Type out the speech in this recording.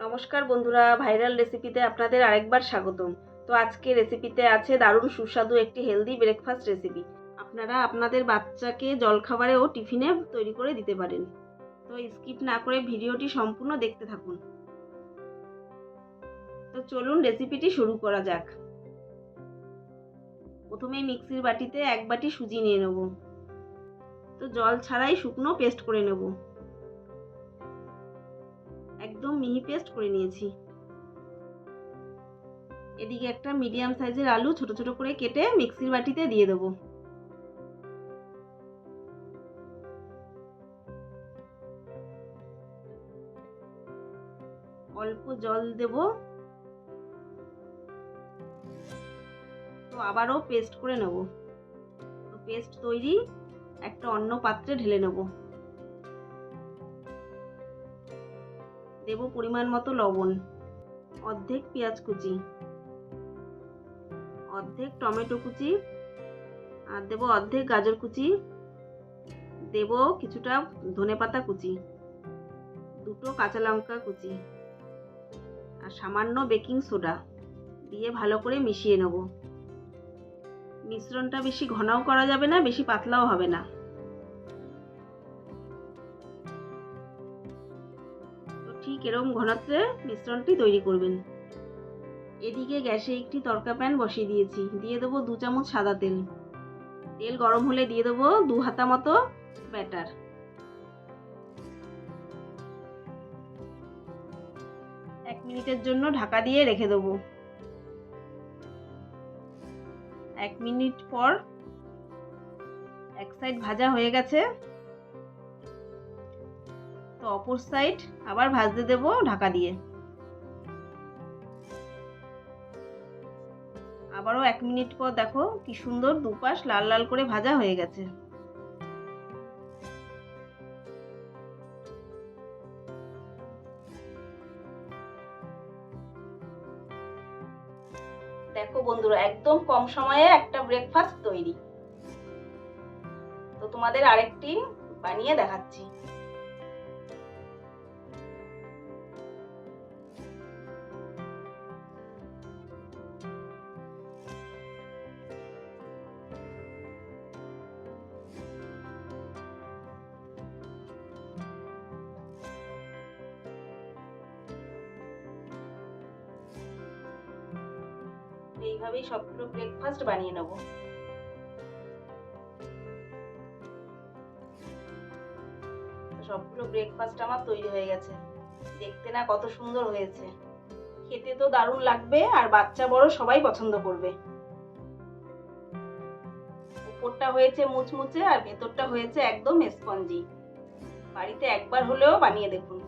নমস্কার বন্ধুরা, ভাইরাল রেসিপিতে আপনাদের আরেকবার স্বাগতম। তো আজকে রেসিপিতে আছে দারুণ সুস্বাদু একটি হেলদি ব্রেকফাস্ট রেসিপি। আপনারা আপনাদের বাচ্চাকে জলখাবারে ও টিফিনে তৈরি করে দিতে পারেন। তো স্কিপ না করে ভিডিওটি সম্পূর্ণ দেখতে থাকুন। তো চলুন রেসিপিটি শুরু করা যাক। প্রথমে মিক্সির বাটিতে 1 বাটি সুজি নিয়ে নেব। তো জল ছাড়াই শুকনো পেস্ট করে নেব। একদম মিহি পেস্ট করে নিয়েছি। এদিকে একটা মিডিয়াম সাইজের আলু ছোট ছোট করে কেটে মিক্সির বাটিতে দিয়ে দেবো। অল্প জল দেব। তো আবারও পেস্ট করে নেব। তো পেস্ট তৈরি, একটা অন্য পাত্রে ঢেলে নেব। দেব পরিমাণ মতো লবণ, অর্ধেক পেঁয়াজ কুচি, অর্ধেক টমেটো কুচি, আর দেব অর্ধেক গাজর কুচি, দেব কিছুটা ধনেপাতা কুচি, দুটো কাঁচা লঙ্কা কুচি, আর সামান্য বেকিং সোডা দিয়ে ভালো করে মিশিয়ে নেব। মিশ্রণটা বেশি ঘনও করা যাবে না, বেশি পাতলাও হবে না। তো ঠিক এরকম ঘনত্বে মিশ্রণটি তৈরি করবেন। এদিকে গ্যাসে একটি তড়কা প্যান বসিয়ে দিয়েছি। দিয়ে দেবো 2 চামচ সাদা তেল। তেল গরম হলে দিয়ে দেবো 2 হাতা মতো ব্যাটার। 1 মিনিটের জন্য ঢাকা দিয়ে রেখে দেবো। 1 মিনিট পর এক সাইড ভাজা হয়ে গেছে, তো অপর সাইড আবার ভাজতে দেবো ঢাকা দিয়ে। আবারও 1 মিনিট পর দেখো কি সুন্দর দুপাশ লাল লাল করে ভাজা হয়ে গেছে। দেখো বন্ধুরা, একদম কম সময়ে একটা ব্রেকফাস্ট তৈরি। তো তোমাদের আরেকটি বানিয়ে দেখাচ্ছি। এইভাবেই সবগুলো ব্রেকফাস্ট বানিয়ে নেব। সবগুলো ব্রেকফাস্ট আমার তৈরি হয়ে গেছে। দেখতে না কত সুন্দর হয়েছে, খেতে তো দারুণ লাগবে, আর বাচ্চা বড় সবাই পছন্দ করবে। উপরটা হয়েছে মুচমুচে আর ভেতরটা হয়েছে একদম স্পঞ্জি। বাড়িতে একবার হলেও বানিয়ে দেখুন।